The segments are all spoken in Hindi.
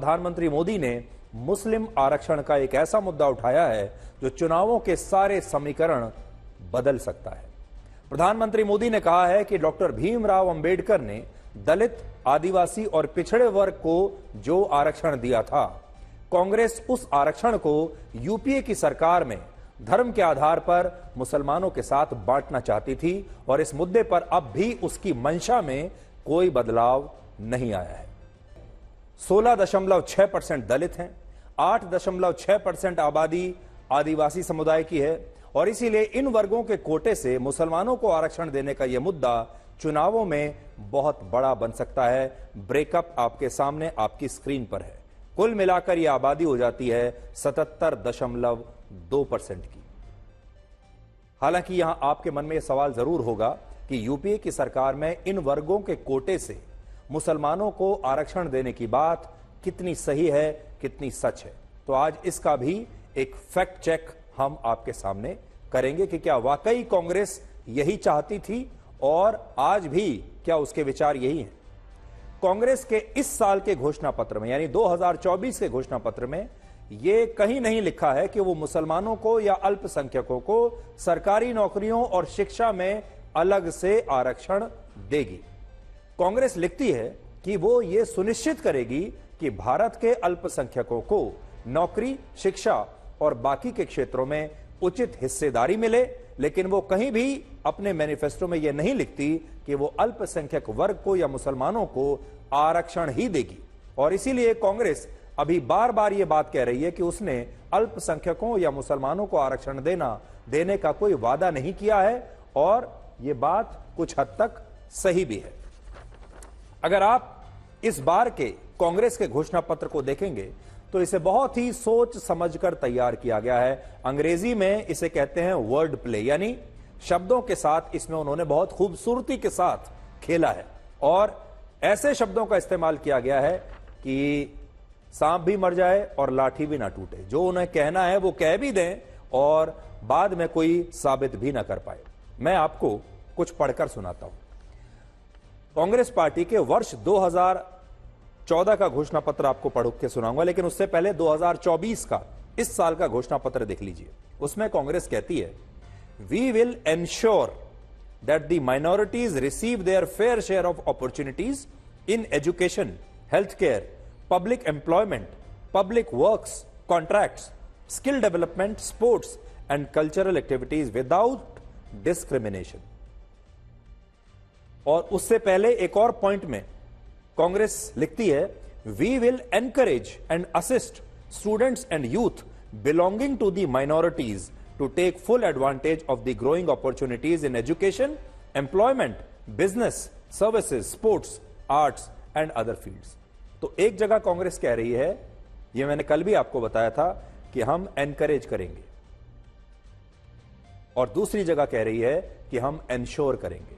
प्रधानमंत्री मोदी ने मुस्लिम आरक्षण का एक ऐसा मुद्दा उठाया है जो चुनावों के सारे समीकरण बदल सकता है। प्रधानमंत्री मोदी ने कहा है कि डॉक्टर भीमराव अंबेडकर ने दलित, आदिवासी और पिछड़े वर्ग को जो आरक्षण दिया था, कांग्रेस उस आरक्षण को यूपीए की सरकार में धर्म के आधार पर मुसलमानों के साथ बांटना चाहती थी और इस मुद्दे पर अब भी उसकी मंशा में कोई बदलाव नहीं आया है। 16.6% दलित हैं, 8.6% आबादी आदिवासी समुदाय की है और इसीलिए इन वर्गों के कोटे से मुसलमानों को आरक्षण देने का यह मुद्दा चुनावों में बहुत बड़ा बन सकता है। ब्रेकअप आपके सामने आपकी स्क्रीन पर है। कुल मिलाकर यह आबादी हो जाती है 77.2% की। हालांकि यहां आपके मन में यह सवाल जरूर होगा कि यूपीए की सरकार में इन वर्गों के कोटे से मुसलमानों को आरक्षण देने की बात कितनी सही है, कितनी सच है। तो आज इसका भी एक फैक्ट चेक हम आपके सामने करेंगे कि क्या वाकई कांग्रेस यही चाहती थी और आज भी क्या उसके विचार यही हैं। कांग्रेस के इस साल के घोषणा पत्र में यानी 2024 के घोषणा पत्र में यह कहीं नहीं लिखा है कि वो मुसलमानों को या अल्पसंख्यकों को सरकारी नौकरियों और शिक्षा में अलग से आरक्षण देगी। कांग्रेस लिखती है कि वो ये सुनिश्चित करेगी कि भारत के अल्पसंख्यकों को नौकरी, शिक्षा और बाकी के क्षेत्रों में उचित हिस्सेदारी मिले, लेकिन वो कहीं भी अपने मैनिफेस्टो में यह नहीं लिखती कि वो अल्पसंख्यक वर्ग को या मुसलमानों को आरक्षण ही देगी। और इसीलिए कांग्रेस अभी बार बार यह बात कह रही है कि उसने अल्पसंख्यकों या मुसलमानों को आरक्षण देने का कोई वादा नहीं किया है और यह बात कुछ हद तक सही भी है। अगर आप इस बार के कांग्रेस के घोषणा पत्र को देखेंगे तो इसे बहुत ही सोच समझकर तैयार किया गया है। अंग्रेजी में इसे कहते हैं वर्ड प्ले, यानी शब्दों के साथ इसमें उन्होंने बहुत खूबसूरती के साथ खेला है और ऐसे शब्दों का इस्तेमाल किया गया है कि सांप भी मर जाए और लाठी भी ना टूटे। जो उन्हें कहना है वो कह भी दें और बाद में कोई साबित भी ना कर पाए। मैं आपको कुछ पढ़कर सुनाता हूं। कांग्रेस पार्टी के वर्ष 2014 का घोषणा पत्र आपको पढ़ के सुनाऊंगा, लेकिन उससे पहले 2024 का इस साल का घोषणा पत्र देख लीजिए। उसमें कांग्रेस कहती है, we will ensure that the minorities receive their fair share of opportunities in education, health care, public employment, public works, contracts, skill development, sports and cultural activities without discrimination. और उससे पहले एक और पॉइंट में कांग्रेस लिखती है, we will encourage and assist students and youth belonging to the minorities to take full advantage of the growing opportunities in education, employment, business, services, sports, arts and other fields. तो एक जगह कांग्रेस कह रही है, यह मैंने कल भी आपको बताया था कि हम एनकरेज करेंगे, और दूसरी जगह कह रही है कि हम एंश्योर करेंगे।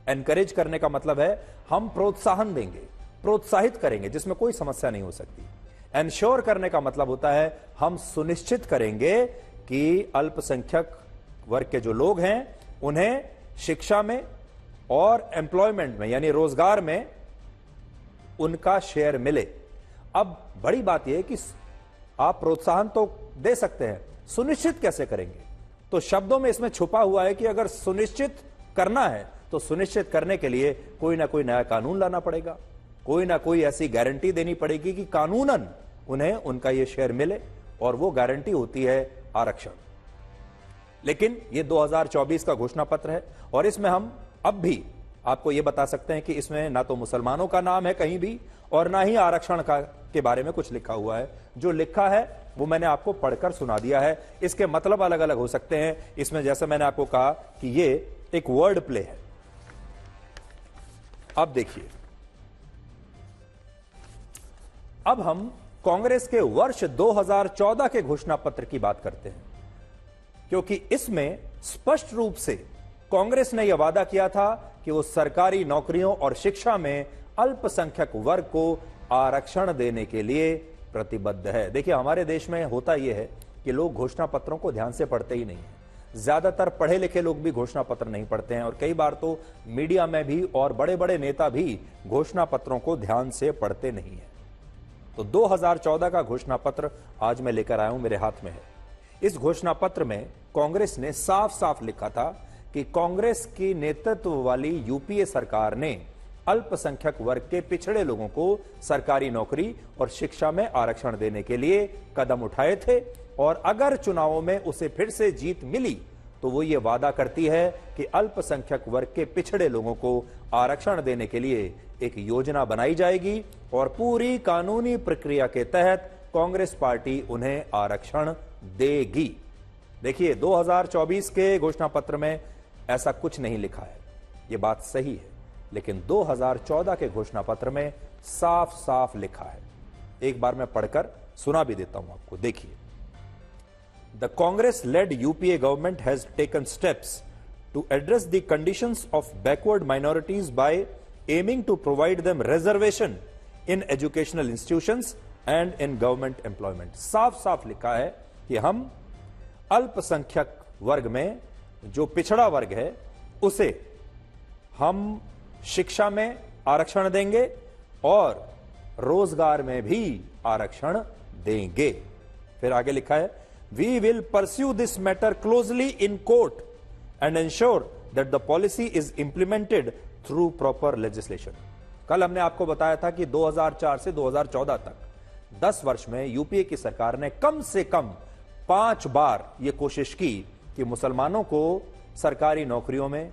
एनकरेज करने का मतलब है हम प्रोत्साहन देंगे, प्रोत्साहित करेंगे, जिसमें कोई समस्या नहीं हो सकती। एंश्योर करने का मतलब होता है हम सुनिश्चित करेंगे कि अल्पसंख्यक वर्ग के जो लोग हैं उन्हें शिक्षा में और एम्प्लॉयमेंट में यानी रोजगार में उनका शेयर मिले। अब बड़ी बात यह है कि आप प्रोत्साहन तो दे सकते हैं, सुनिश्चित कैसे करेंगे? तो शब्दों में इसमें छुपा हुआ है कि अगर सुनिश्चित करना है तो सुनिश्चित करने के लिए कोई ना कोई नया कानून लाना पड़ेगा, कोई ना कोई ऐसी गारंटी देनी पड़ेगी कि कानूनन उन्हें उनका यह शेयर मिले, और वो गारंटी होती है आरक्षण। लेकिन यह 2024 का घोषणा पत्र है और इसमें हम अब भी आपको यह बता सकते हैं कि इसमें ना तो मुसलमानों का नाम है कहीं भी और ना ही आरक्षण के बारे में कुछ लिखा हुआ है। जो लिखा है वो मैंने आपको पढ़कर सुना दिया है। इसके मतलब अलग अलग हो सकते हैं। इसमें जैसे मैंने आपको कहा कि ये एक वर्ड प्ले है। अब देखिए, अब हम कांग्रेस के वर्ष 2014 के घोषणा पत्र की बात करते हैं, क्योंकि इसमें स्पष्ट रूप से कांग्रेस ने यह वादा किया था कि वो सरकारी नौकरियों और शिक्षा में अल्पसंख्यक वर्ग को आरक्षण देने के लिए प्रतिबद्ध है। देखिए, हमारे देश में होता यह है कि लोग घोषणा पत्रों को ध्यान से पढ़ते ही नहीं है। ज्यादातर पढ़े लिखे लोग भी घोषणा पत्र नहीं पढ़ते हैं और कई बार तो मीडिया में भी और बड़े बड़े नेता भी घोषणा पत्रों को ध्यान से पढ़ते नहीं है। तो 2014 का घोषणा पत्र आज मैं लेकर आया हूं, मेरे हाथ में है। इस घोषणा पत्र में कांग्रेस ने साफ साफ लिखा था कि कांग्रेस की नेतृत्व वाली यूपीए सरकार ने अल्पसंख्यक वर्ग के पिछड़े लोगों को सरकारी नौकरी और शिक्षा में आरक्षण देने के लिए कदम उठाए थे, और अगर चुनावों में उसे फिर से जीत मिली तो वो ये वादा करती है कि अल्पसंख्यक वर्ग के पिछड़े लोगों को आरक्षण देने के लिए एक योजना बनाई जाएगी और पूरी कानूनी प्रक्रिया के तहत कांग्रेस पार्टी उन्हें आरक्षण देगी। देखिए, 2024 के घोषणा पत्र में ऐसा कुछ नहीं लिखा है, यह बात सही है, लेकिन 2014 के घोषणा पत्र में साफ साफ लिखा है। एक बार मैं पढ़कर सुना भी देता हूं आपको, देखिए। The Congress-led UPA government has taken steps to address the conditions of backward minorities by aiming to provide them reservation in educational institutions and in government employment। साफ साफ लिखा है कि हम अल्पसंख्यक वर्ग में जो पिछड़ा वर्ग है उसे हम शिक्षा में आरक्षण देंगे और रोजगार में भी आरक्षण देंगे। फिर आगे लिखा है, We will pursue this matter closely in court and ensure that the policy is implemented through proper legislation। कल हमने आपको बताया था कि 2004 से 2014 तक 10 वर्ष में यूपीए की सरकार ने कम से कम 5 बार यह कोशिश की कि मुसलमानों को सरकारी नौकरियों में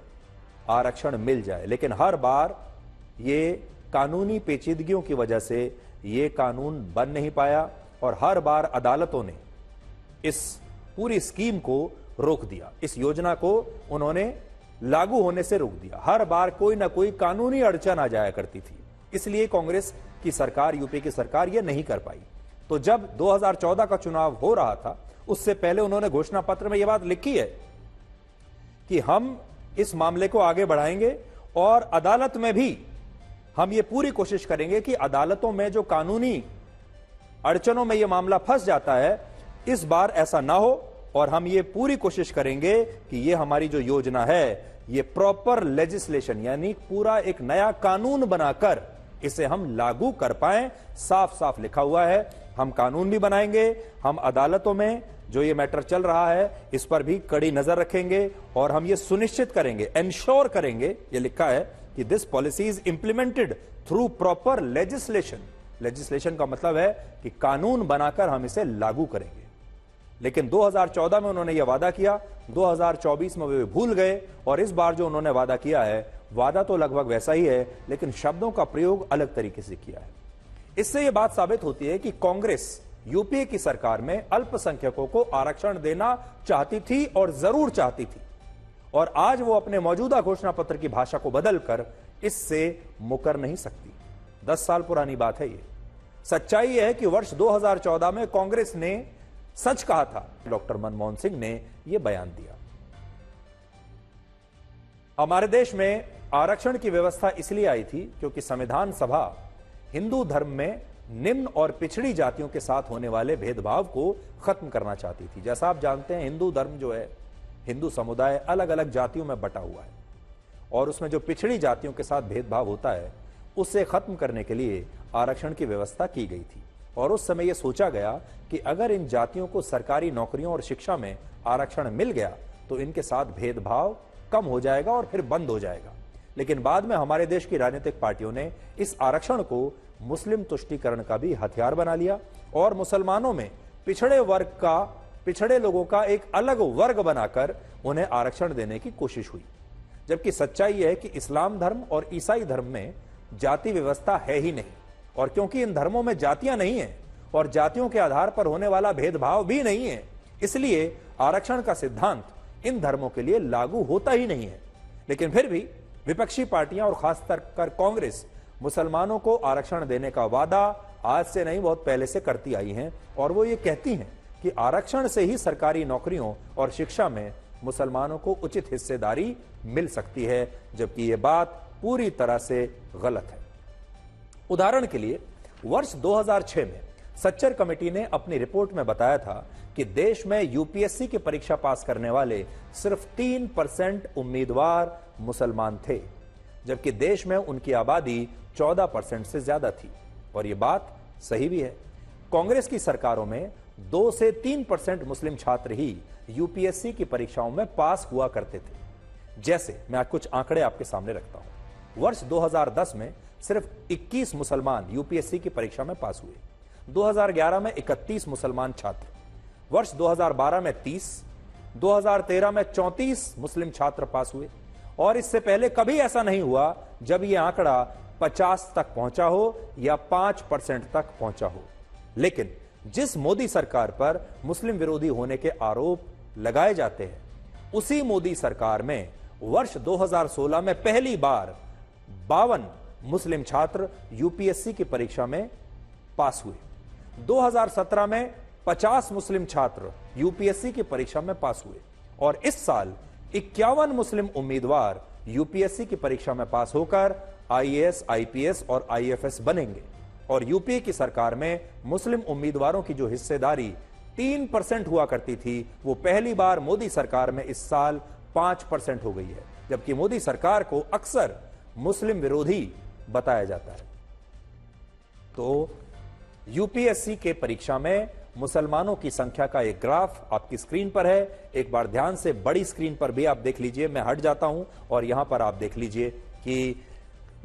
आरक्षण मिल जाए, लेकिन हर बार ये कानूनी पेचीदगियों की वजह से ये कानून बन नहीं पाया और हर बार अदालतों ने इस पूरी स्कीम को रोक दिया, इस योजना को उन्होंने लागू होने से रोक दिया। हर बार कोई ना कोई कानूनी अड़चन आ जाया करती थी, इसलिए कांग्रेस की सरकार, यूपी की सरकार यह नहीं कर पाई। तो जब 2014 का चुनाव हो रहा था, उससे पहले उन्होंने घोषणा पत्र में यह बात लिखी है कि हम इस मामले को आगे बढ़ाएंगे और अदालत में भी हम ये पूरी कोशिश करेंगे कि अदालतों में जो कानूनी अड़चनों में यह मामला फंस जाता है, इस बार ऐसा ना हो और हम ये पूरी कोशिश करेंगे कि ये हमारी जो योजना है ये प्रॉपर लेजिस्लेशन यानी पूरा एक नया कानून बनाकर इसे हम लागू कर पाएं। साफ साफ लिखा हुआ है, हम कानून भी बनाएंगे, हम अदालतों में जो ये मैटर चल रहा है इस पर भी कड़ी नजर रखेंगे और हम ये सुनिश्चित करेंगे, एंश्योर करेंगे, ये लिखा है कि this policy is implemented through proper legislation. Legislation का मतलब है कि कानून बनाकर हम इसे लागू करेंगे। लेकिन 2014 में उन्होंने यह वादा किया, 2024 में वे भूल गए और इस बार जो उन्होंने वादा किया है, वादा तो लगभग वैसा ही है लेकिन शब्दों का प्रयोग अलग तरीके से किया है। इससे यह बात साबित होती है कि कांग्रेस यूपीए की सरकार में अल्पसंख्यकों को आरक्षण देना चाहती थी और जरूर चाहती थी, और आज वो अपने मौजूदा घोषणा पत्र की भाषा को बदलकर इससे मुकर नहीं सकती। 10 साल पुरानी बात है ये। सच्चाई है कि वर्ष 2014 में कांग्रेस ने सच कहा था, डॉक्टर मनमोहन सिंह ने यह बयान दिया। हमारे देश में आरक्षण की व्यवस्था इसलिए आई थी क्योंकि संविधान सभा हिंदू धर्म में निम्न और पिछड़ी जातियों के साथ होने वाले भेदभाव को खत्म करना चाहती थी। जैसा आप जानते हैं, हिंदू धर्म जो है, हिंदू समुदाय अलग अलग जातियों में बटा हुआ है और उसमें जो पिछड़ी जातियों के साथ भेदभाव होता है उसे खत्म करने के लिए आरक्षण की व्यवस्था की गई थी। और उस समय यह सोचा गया कि अगर इन जातियों को सरकारी नौकरियों और शिक्षा में आरक्षण मिल गया तो इनके साथ भेदभाव कम हो जाएगा और फिर बंद हो जाएगा। लेकिन बाद में हमारे देश की राजनीतिक पार्टियों ने इस आरक्षण को मुस्लिम तुष्टीकरण का भी हथियार बना लिया और मुसलमानों में पिछड़े लोगों का एक अलग वर्ग बनाकर उन्हें आरक्षण देने की कोशिश हुई। जबकि सच्चाई यह है कि इस्लाम धर्म और ईसाई धर्म में जाति व्यवस्था है ही नहीं, और क्योंकि इन धर्मों में जातियां नहीं हैं और जातियों के आधार पर होने वाला भेदभाव भी नहीं है, इसलिए आरक्षण का सिद्धांत इन धर्मों के लिए लागू होता ही नहीं है। लेकिन फिर भी विपक्षी पार्टियां और खासकर कांग्रेस मुसलमानों को आरक्षण देने का वादा आज से नहीं, बहुत पहले से करती आई हैं और वो ये कहती हैं कि आरक्षण से ही सरकारी नौकरियों और शिक्षा में मुसलमानों को उचित हिस्सेदारी मिल सकती है, जबकि यह बात पूरी तरह से गलत है। उदाहरण के लिए वर्ष 2006 में सच्चर कमेटी ने अपनी रिपोर्ट में बताया था कि देश में यूपीएससी की परीक्षा पास करने वाले सिर्फ 3% उम्मीदवार मुसलमान थे, जबकि देश में उनकी आबादी 14% से ज्यादा थी। और यह बात सही भी है। कांग्रेस की सरकारों में 2 से 3% मुस्लिम छात्र ही यूपीएससी की परीक्षाओं में पास हुआ करते थे। जैसे मैं कुछ आंकड़े आपके सामने रखता हूं। वर्ष 2010 में सिर्फ 21 मुसलमान यूपीएससी की परीक्षा में पास हुए। 2011 में 31 मुसलमान छात्र, वर्ष 2012 में 30, 2013 में 34 मुस्लिम छात्र पास हुए और इससे पहले कभी ऐसा नहीं हुआ जब यह आंकड़ा 50 तक पहुंचा हो या 5% तक पहुंचा हो। लेकिन जिस मोदी सरकार पर मुस्लिम विरोधी होने के आरोप लगाए जाते हैं, उसी मोदी सरकार में वर्ष 2016 में पहली बार 52 मुस्लिम छात्र यूपीएससी की परीक्षा में पास हुए। 2017 में 50 मुस्लिम छात्र यूपीएससी की परीक्षा में पास हुए और इस साल 51 मुस्लिम उम्मीदवार यूपीएससी की परीक्षा में पास होकर आईएएस, आईपीएस और आईएफएस बनेंगे। और यूपीए की सरकार में मुस्लिम उम्मीदवारों की जो हिस्सेदारी 3% हुआ करती थी, वो पहली बार मोदी सरकार में इस साल 5% हो गई है, जबकि मोदी सरकार को अक्सर मुस्लिम विरोधी बताया जाता है। तो यूपीएससी के परीक्षा में मुसलमानों की संख्या का एक ग्राफ आपकी स्क्रीन पर है। एक बार ध्यान से बड़ी स्क्रीन पर भी आप देख लीजिए। मैं हट जाता हूं और यहां पर आप देख लीजिए कि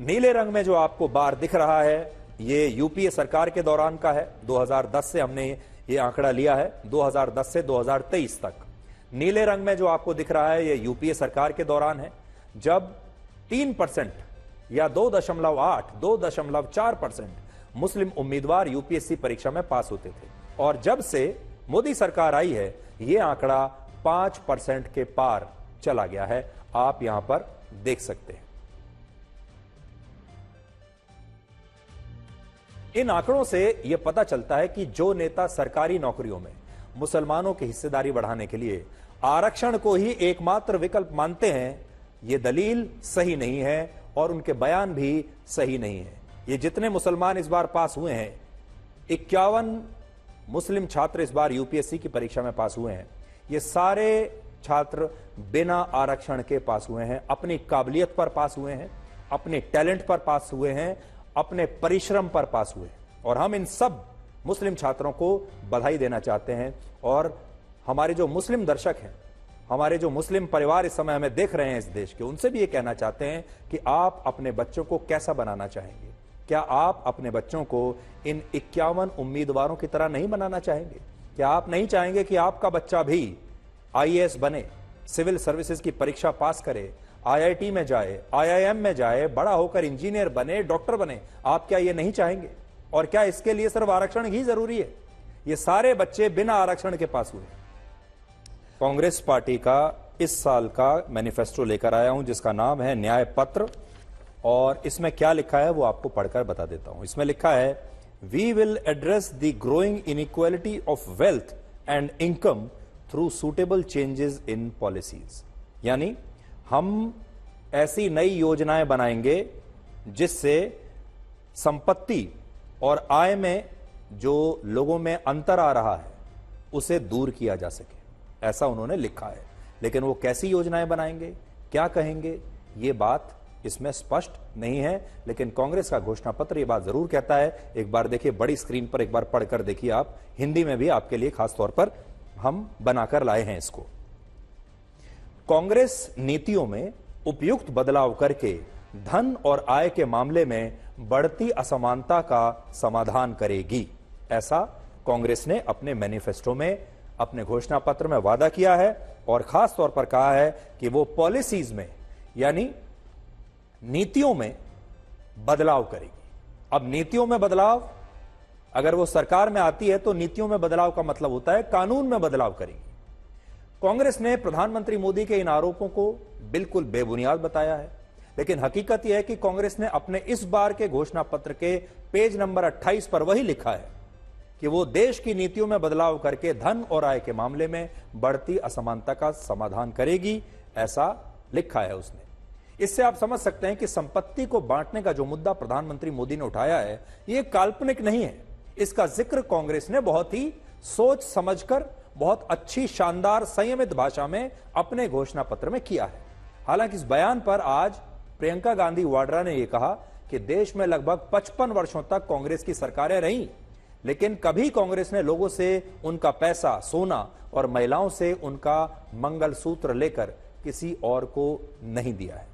नीले रंग में जो आपको बार दिख रहा है, ये यूपीए सरकार के दौरान का है। 2010 से हमने ये आंकड़ा लिया है, 2010 से 2023 तक। नीले रंग में जो आपको दिख रहा है, ये यूपीए सरकार के दौरान है, जब 3% या 2.8, 2.4% मुस्लिम उम्मीदवार यूपीएससी परीक्षा में पास होते थे। और जब से मोदी सरकार आई है, यह आंकड़ा 5% के पार चला गया है। आप यहां पर देख सकते हैं। इन आंकड़ों से यह पता चलता है कि जो नेता सरकारी नौकरियों में मुसलमानों की हिस्सेदारी बढ़ाने के लिए आरक्षण को ही एकमात्र विकल्प मानते हैं, यह दलील सही नहीं है और उनके बयान भी सही नहीं है। ये जितने मुसलमान इस बार पास हुए हैं, 51 मुस्लिम छात्र इस बार यूपीएससी की परीक्षा में पास हुए हैं, ये सारे छात्र बिना आरक्षण के पास हुए हैं, अपनी काबिलियत पर पास हुए हैं, अपने टैलेंट पर पास हुए हैं, अपने परिश्रम पर पास हुए। और हम इन सब मुस्लिम छात्रों को बधाई देना चाहते हैं। और हमारे जो मुस्लिम दर्शक हैं, हमारे जो मुस्लिम परिवार इस समय हमें देख रहे हैं इस देश के, उनसे भी ये कहना चाहते हैं कि आप अपने बच्चों को कैसा बनाना चाहेंगे? क्या आप अपने बच्चों को इन 51 उम्मीदवारों की तरह नहीं बनाना चाहेंगे? क्या आप नहीं चाहेंगे कि आपका बच्चा भी आईएएस बने, सिविल सर्विसेज की परीक्षा पास करे, आईआईटी में जाए, आईआईएम में जाए, बड़ा होकर इंजीनियर बने, डॉक्टर बने? आप क्या ये नहीं चाहेंगे? और क्या इसके लिए सिर्फ आरक्षण ही जरूरी है? ये सारे बच्चे बिना आरक्षण के पास हुए। कांग्रेस पार्टी का इस साल का मैनिफेस्टो लेकर आया हूं, जिसका नाम है न्याय पत्र। और इसमें क्या लिखा है वो आपको पढ़कर बता देता हूं। इसमें लिखा है, we will address the growing inequality of wealth and income through suitable changes in policies. यानी हम ऐसी नई योजनाएं बनाएंगे जिससे संपत्ति और आय में जो लोगों में अंतर आ रहा है उसे दूर किया जा सके, ऐसा उन्होंने लिखा है। लेकिन वो कैसी योजनाएं बनाएंगे, क्या कहेंगे, ये बात इसमें स्पष्ट नहीं है। लेकिन कांग्रेस का घोषणा पत्र ये बात जरूर कहता है। एक बार देखिए बड़ी स्क्रीन पर, एक बार पढ़कर देखिए आप। हिंदी में भी आपके लिए खास तौर पर हम बनाकर लाए हैं इसको। कांग्रेस नीतियों में उपयुक्त बदलाव करके धन और आय के मामले में बढ़ती असमानता का समाधान करेगी, ऐसा कांग्रेस ने अपने मैनिफेस्टो में, अपने घोषणा पत्र में वादा किया है। और खास तौर पर कहा है कि वो पॉलिसीज में, यानी नीतियों में बदलाव करेगी। अब नीतियों में बदलाव, अगर वो सरकार में आती है तो नीतियों में बदलाव का मतलब होता है कानून में बदलाव करेगी। कांग्रेस ने प्रधानमंत्री मोदी के इन आरोपों को बिल्कुल बेबुनियाद बताया है। लेकिन हकीकत यह है कि कांग्रेस ने अपने इस बार के घोषणा पत्र के पेज नंबर 28 पर वही लिखा है कि वो देश की नीतियों में बदलाव करके धन और आय के मामले में बढ़ती असमानता का समाधान करेगी, ऐसा लिखा है उसने। इससे आप समझ सकते हैं कि संपत्ति को बांटने का जो मुद्दा प्रधानमंत्री मोदी ने उठाया है, ये काल्पनिक नहीं है। इसका जिक्र कांग्रेस ने बहुत ही सोच समझकर, बहुत अच्छी, शानदार, संयमित भाषा में अपने घोषणा पत्र में किया है। हालांकि इस बयान पर आज प्रियंका गांधी वाड्रा ने यह कहा कि देश में लगभग 55 वर्षों तक कांग्रेस की सरकारें रहीं, लेकिन कभी कांग्रेस ने लोगों से उनका पैसा, सोना और महिलाओं से उनका मंगलसूत्र लेकर किसी और को नहीं दिया है।